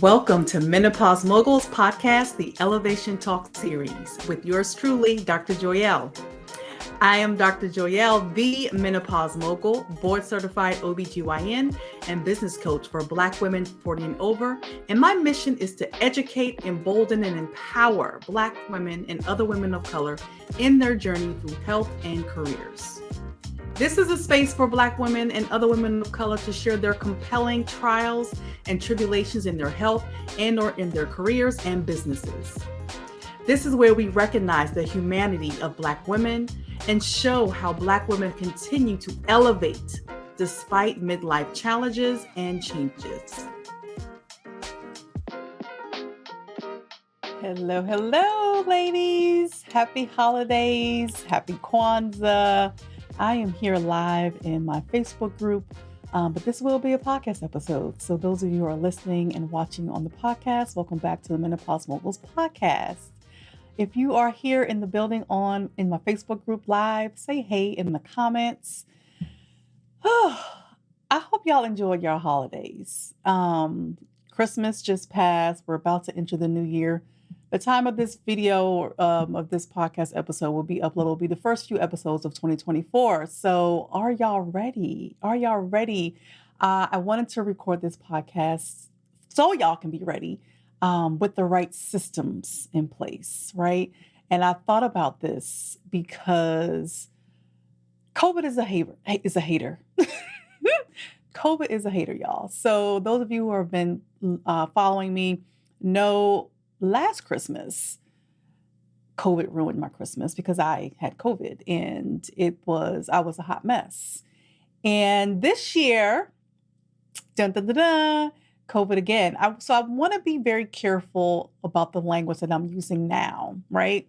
Welcome to Menopause Moguls podcast, the Elevation Talk series, with yours truly, Dr. Joyelle. I am Dr. Joyelle, the Menopause Mogul, board certified OBGYN and business coach for Black women 40 and over. And my mission is to educate, embolden, and empower Black women and other women of color in their journey through health and careers. This is a space for Black women and other women of color to share their compelling trials and tribulations in their health and or in their careers and businesses. This is where we recognize the humanity of Black women and show how Black women continue to elevate despite midlife challenges and changes. Hello, ladies. Happy holidays. Happy Kwanzaa. I am here live in my Facebook group, but this will be a podcast episode. So those of you who are listening and watching on the podcast, welcome back to the Menopause Moguls podcast. If you are here in the building in my Facebook group live, say hey in the comments. I hope y'all enjoyed your holidays. Christmas just passed. We're about to enter the new year. The time of this video, of this podcast episode will be uploaded, will be the first few episodes of 2024. So are y'all ready? I wanted to record this podcast so y'all can be ready with the right systems in place, right? And I thought about this because COVID is a hater. COVID is a hater, y'all. So those of you who have been following me know last Christmas, COVID ruined my Christmas because I had COVID and I was a hot mess. And this year, COVID again. So I want to be very careful about the language that I'm using now, right?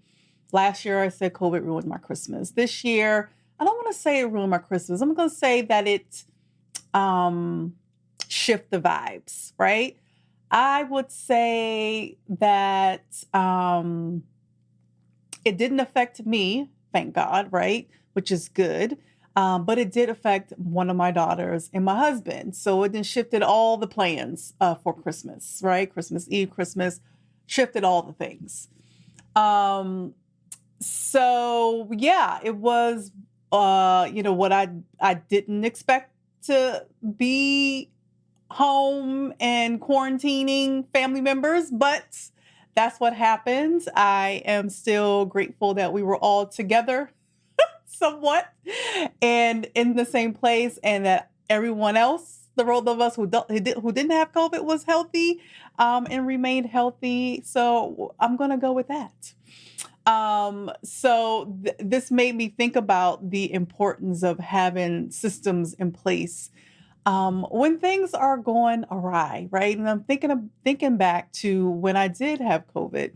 Last year I said COVID ruined my Christmas. This year, I don't want to say it ruined my Christmas. I'm going to say that it shift the vibes, right? I would say that it didn't affect me, thank God, right? Which is good. But it did affect one of my daughters and my husband. So it then shifted all the plans for Christmas, right? Christmas Eve, Christmas, shifted all the things. So yeah, it was, what I didn't expect to be home and quarantining family members, but that's what happened. I am still grateful that we were all together somewhat and in the same place, and that everyone else, the rest of us who didn't have COVID, was healthy and remained healthy. So I'm going to go with that. This made me think about the importance of having systems in place when things are going awry, right? And I'm thinking back to when I did have COVID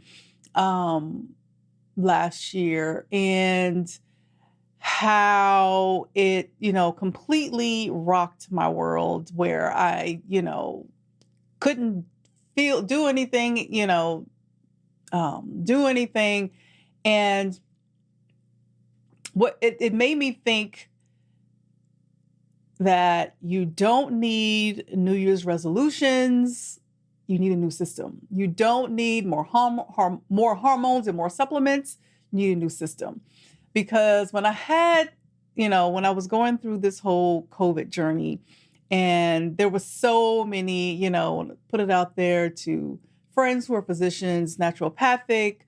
last year and how it, completely rocked my world, where I, couldn't do anything, do anything. And what it made me think that you don't need New Year's resolutions. You need a new system. You don't need more hormones and more supplements. You need a new system. Because when I was going through this whole COVID journey, and there was so many, put it out there to friends who are physicians, naturopathic,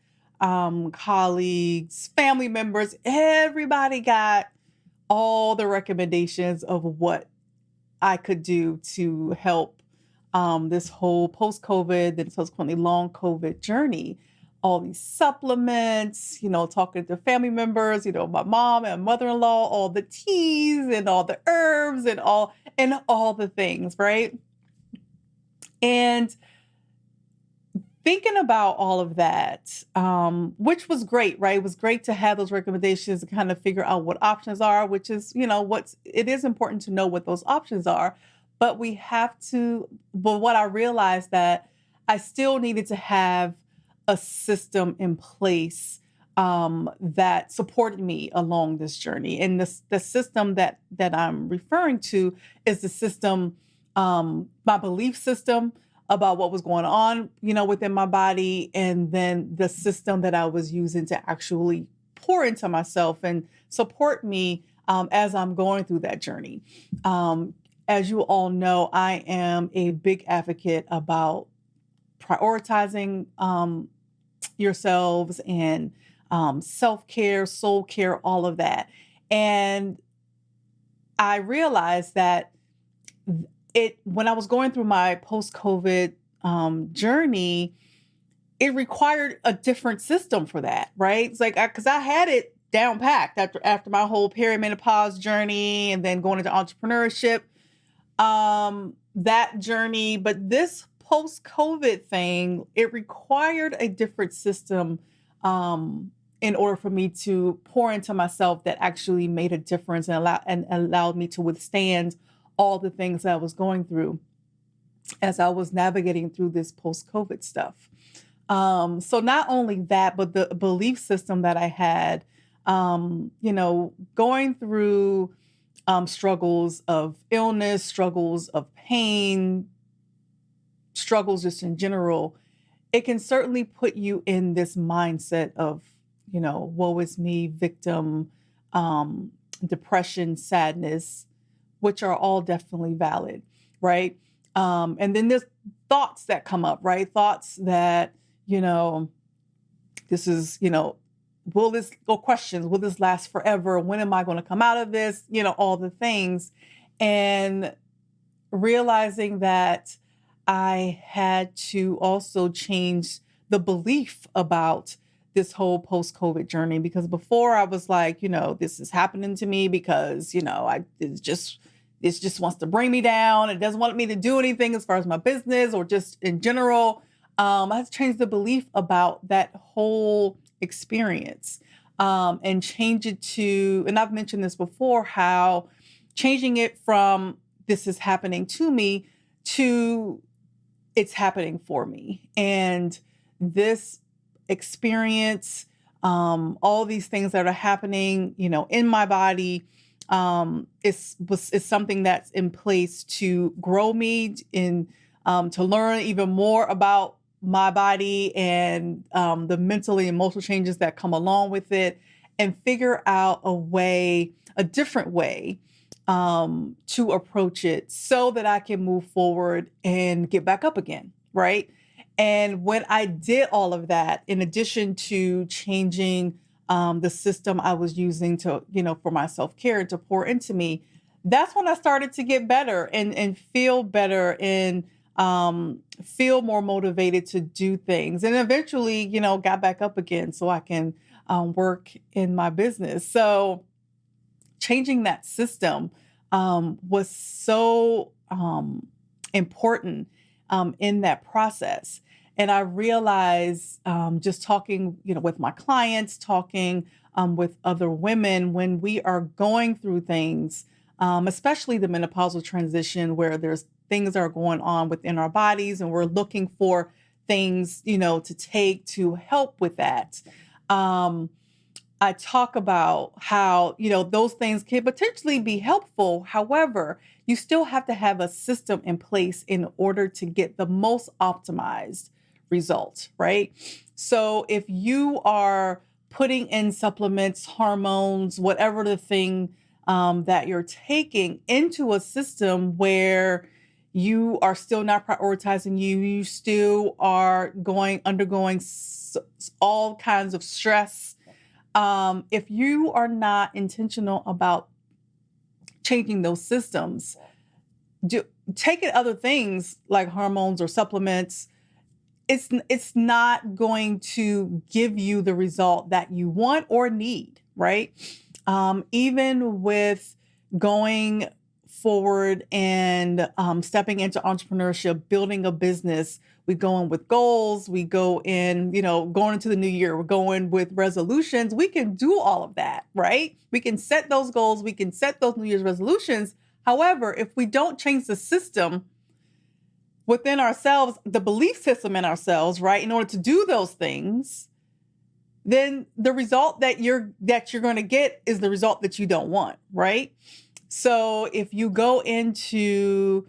colleagues, family members, everybody got all the recommendations of what I could do to help this whole post-COVID, then subsequently long COVID journey. All these supplements, talking to family members, my mom and mother-in-law, all the teas and all the herbs and all the things, right? And thinking about all of that, which was great, right? It was great to have those recommendations and kind of figure out what options are, which is, it is important to know what those options are. But what I realized that I still needed to have a system in place that supported me along this journey. And the system that I'm referring to is the system, my belief system, about what was going on, within my body, and then the system that I was using to actually pour into myself and support me as I'm going through that journey. As you all know, I am a big advocate about prioritizing yourselves and self-care, soul care, all of that. And I realized that when I was going through my post-COVID journey, it required a different system for that, right? It's like, because I had it down packed after my whole perimenopause journey and then going into entrepreneurship, that journey. But this post-COVID thing, it required a different system in order for me to pour into myself that actually made a difference and allowed me to withstand all the things that I was going through as I was navigating through this post-COVID stuff. So not only that, but the belief system that I had, going through struggles of illness, struggles of pain, struggles just in general, it can certainly put you in this mindset of, woe is me, victim, depression, sadness, which are all definitely valid, right? And then there's thoughts that come up, right? Thoughts that, this is, questions, will this last forever? When am I going to come out of this? All the things. And realizing that I had to also change the belief about this whole post-COVID journey, because before I was like, this is happening to me because, it just wants to bring me down. It doesn't want me to do anything as far as my business or just in general. I had to change the belief about that whole experience and change it to, and I've mentioned this before, how changing it from this is happening to me to it's happening for me. And this experience, all these things that are happening, in my body, is something that's in place to grow me to learn even more about my body and the mental and emotional changes that come along with it, and figure out a different way to approach it so that I can move forward and get back up again, right? And when I did all of that, in addition to changing the system I was using to, for my self-care and to pour into me, that's when I started to get better and feel better and feel more motivated to do things. And eventually, got back up again so I can work in my business. So changing that system was so important in that process. And I realized just talking, with my clients, talking with other women, when we are going through things, especially the menopausal transition, where there's things that are going on within our bodies and we're looking for things, to take to help with that. I talk about how, those things can potentially be helpful. However, you still have to have a system in place in order to get the most optimized result, right? So if you are putting in supplements, hormones, whatever the thing that you're taking into a system where you are still not prioritizing you still are undergoing all kinds of stress. If you are not intentional about changing those systems, taking other things like hormones or supplements, it's not going to give you the result that you want or need, right? Even with going forward and stepping into entrepreneurship, building a business, we go in with goals, we go in, going into the new year, we're going with resolutions. We can do all of that, right? We can set those goals, we can set those New Year's resolutions. However, if we don't change the system within ourselves, the belief system in ourselves, right, in order to do those things, then the result that you're going to get is the result that you don't want, right? So if you go into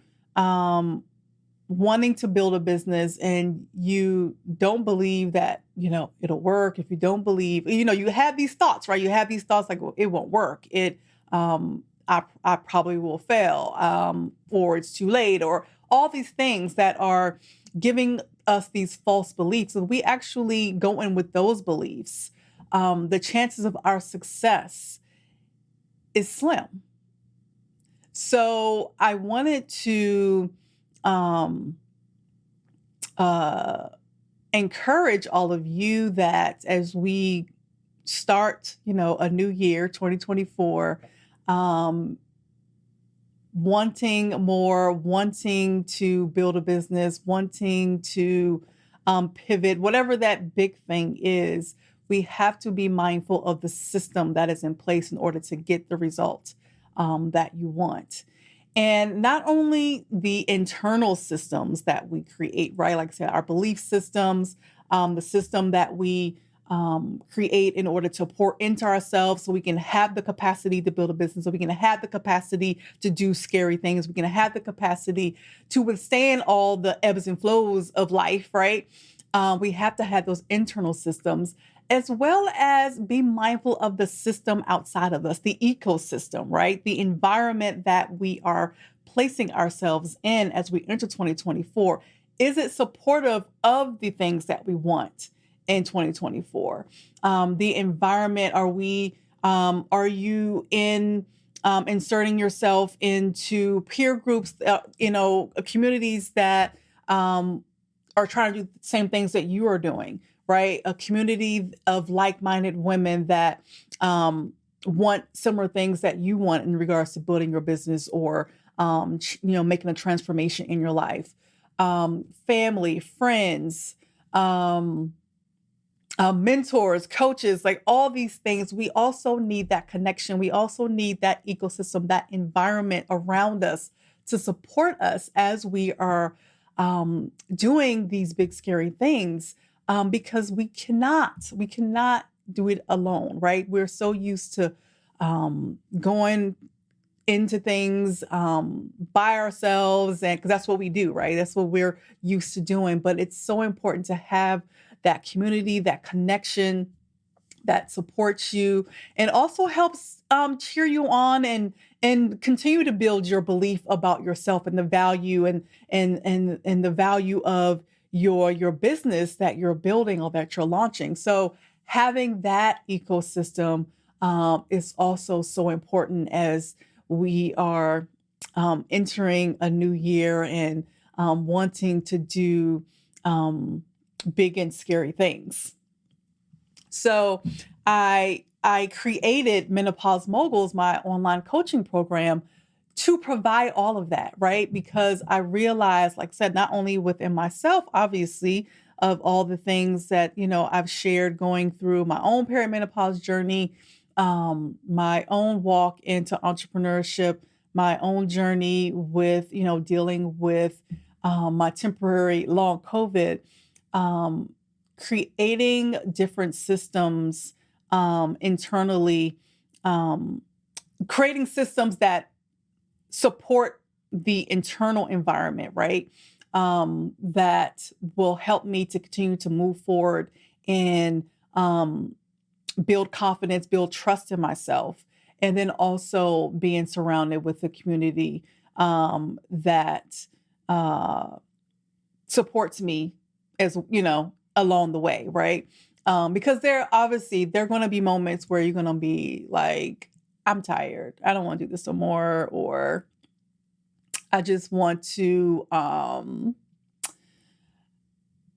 wanting to build a business and you don't believe that, it'll work, if you don't believe, you have these thoughts, right? You have these thoughts like, well, it won't work. I probably will fail, or it's too late, or all these things that are giving us these false beliefs. And we actually go in with those beliefs, the chances of our success is slim. So I wanted to um, uh, encourage all of you that as we start, a new year, 2024, um, wanting more, wanting to build a business, wanting to pivot, whatever that big thing is, we have to be mindful of the system that is in place in order to get the result that you want. And not only the internal systems that we create, right? Like I said, our belief systems, the system that we create in order to pour into ourselves so we can have the capacity to build a business, so we can have the capacity to do scary things, we can have the capacity to withstand all the ebbs and flows of life, right? We have to have those internal systems, as well as be mindful of the system outside of us, the ecosystem, right? The environment that we are placing ourselves in as we enter 2024. Is it supportive of the things that we want in 2024? The environment, are you inserting yourself into peer groups, communities that are trying to do the same things that you are doing, right? A community of like-minded women that want similar things that you want in regards to building your business or, making a transformation in your life. Family, friends, mentors, coaches, like all these things. We also need that connection. We also need that ecosystem, that environment around us to support us as we are doing these big, scary things, because we cannot do it alone, right? We're so used to going into things by ourselves, and because that's what we do, right? That's what we're used to doing. But it's so important to have that community, that connection that supports you and also helps cheer you on and continue to build your belief about yourself and the value and the value of your business that you're building or that you're launching. So having that ecosystem is also so important as we are entering a new year and wanting to do big and scary things. So I created Menopause Moguls, my online coaching program, to provide all of that, right? Because I realized, like I said, not only within myself, obviously, of all the things that, I've shared going through my own perimenopause journey, my own walk into entrepreneurship, my own journey with, dealing with my temporary long COVID, creating different systems internally, creating systems that support the internal environment, right? That will help me to continue to move forward and build confidence, build trust in myself, and then also being surrounded with a community that supports me as along the way, right? Because there are going to be moments where you're going to be like, I'm tired, I don't want to do this no more, or I just want to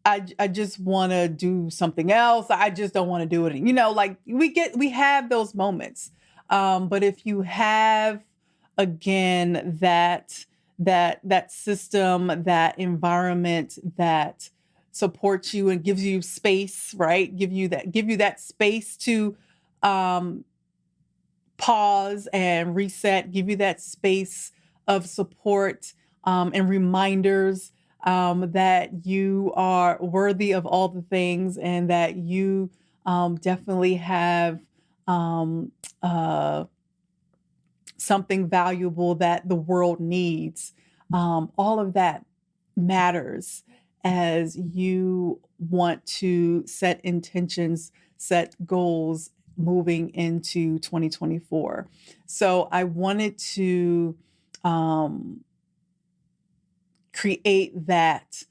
I just want to do something else. I just don't want to do it. Like we have those moments. But if you have, again, that system, that environment that supports you and gives you space, right? Give you that space to pause and reset, give you that space of support and reminders that you are worthy of all the things and that you definitely have something valuable that the world needs. All of that matters as you want to set intentions, set goals moving into 2024. So I wanted to create that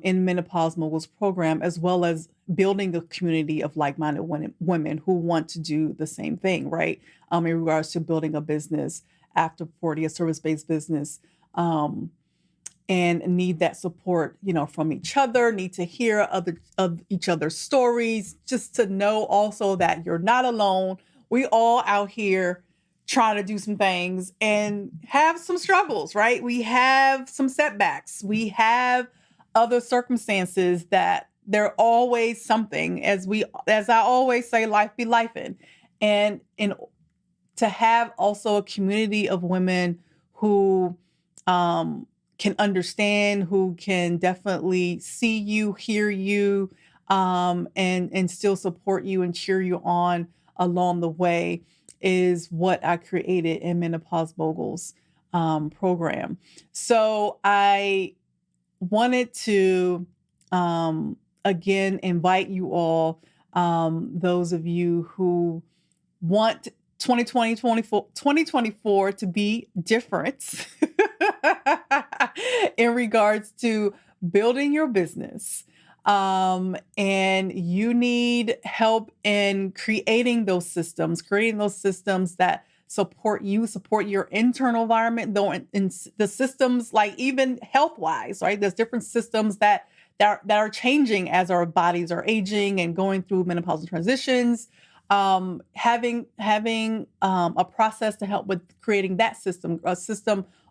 in Menopause Moguls program, as well as building a community of like-minded women who want to do the same thing, right? In regards to building a business after 40, a service-based business, and need that support, from each other, need to hear of each other's stories, just to know also that you're not alone. We all out here trying to do some things and have some struggles, right? We have some setbacks. We have other circumstances that they're always something. As I always say, life be lifing. And to have also a community of women who can understand, who can definitely see you, hear you, and still support you and cheer you on along the way, is what I created in Menopause Moguls program. So I wanted to again invite you all, those of you who want 2024 to be different in regards to building your business. And you need help in creating those systems that support you, support your internal environment, though in the systems, like even health-wise, right? There's different systems that are changing as our bodies are aging and going through menopausal transitions. Having a process to help with creating that system,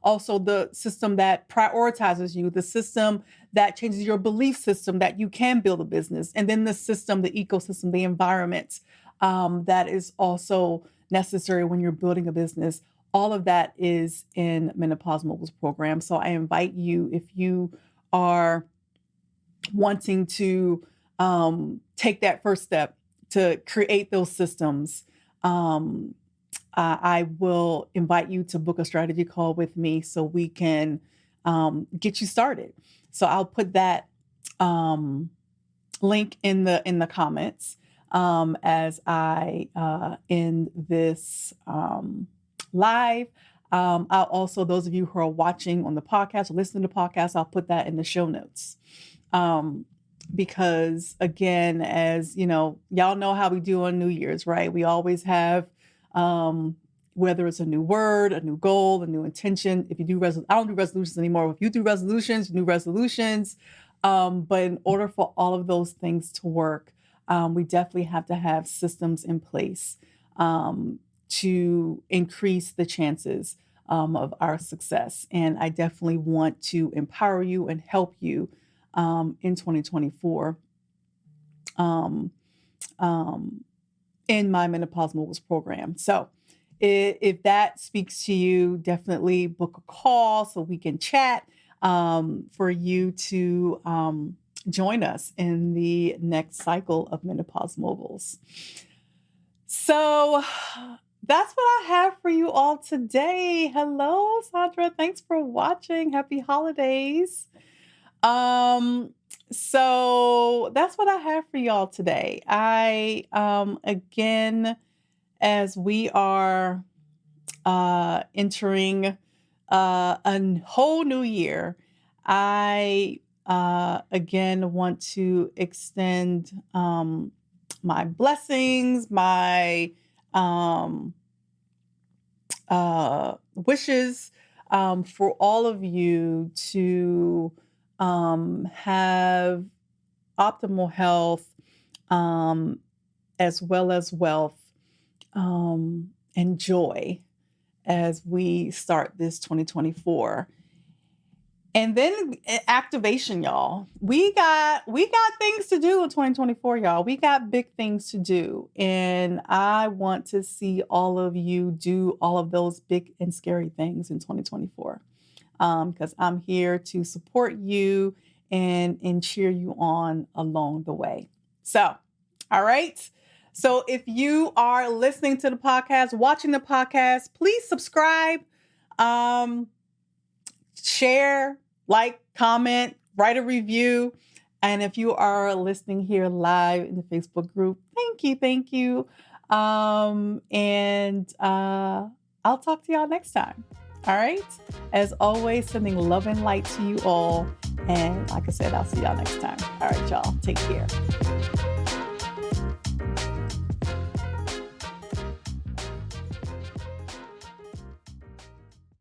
also the system that prioritizes you, the system that changes your belief system that you can build a business, and then the system, the ecosystem, the environment that is also necessary when you're building a business. All of that is in Menopause Moguls program. So I invite you, if you are wanting to take that first step to create those systems, I will invite you to book a strategy call with me so we can get you started. So I'll put that link in the comments as I end this live. I'll also, those of you who are watching on the podcast or listening to the podcast, I'll put that in the show notes. Because again, as you know, y'all know how we do on New Year's, right? We always have, whether it's a new word, a new goal, a new intention. If you do I don't do resolutions anymore. If you do resolutions, new resolutions. But in order for all of those things to work, we definitely have to have systems in place to increase the chances of our success. And I definitely want to empower you and help you in 2024 in my Menopause Moguls program. So if that speaks to you, definitely book a call so we can chat for you to join us in the next cycle of Menopause Moguls. So that's what I have for you all today. Hello, Sandra. Thanks for watching. Happy holidays. So that's what I have for y'all today. I, again, as we are, entering, a whole new year, I, again, want to extend, my blessings, my, wishes, for all of you to, have optimal health, as well as wealth, and joy as we start this 2024. And then activation, y'all. We got things to do in 2024, y'all. We got big things to do. And I want to see all of you do all of those big and scary things in 2024. Because I'm here to support you and cheer you on along the way. So, all right. So if you are listening to the podcast, watching the podcast, please subscribe, share, like, comment, write a review. And if you are listening here live in the Facebook group, thank you. Thank you. And I'll talk to y'all next time. All right. As always, sending love and light to you all. And like I said, I'll see y'all next time. All right, y'all. Take care.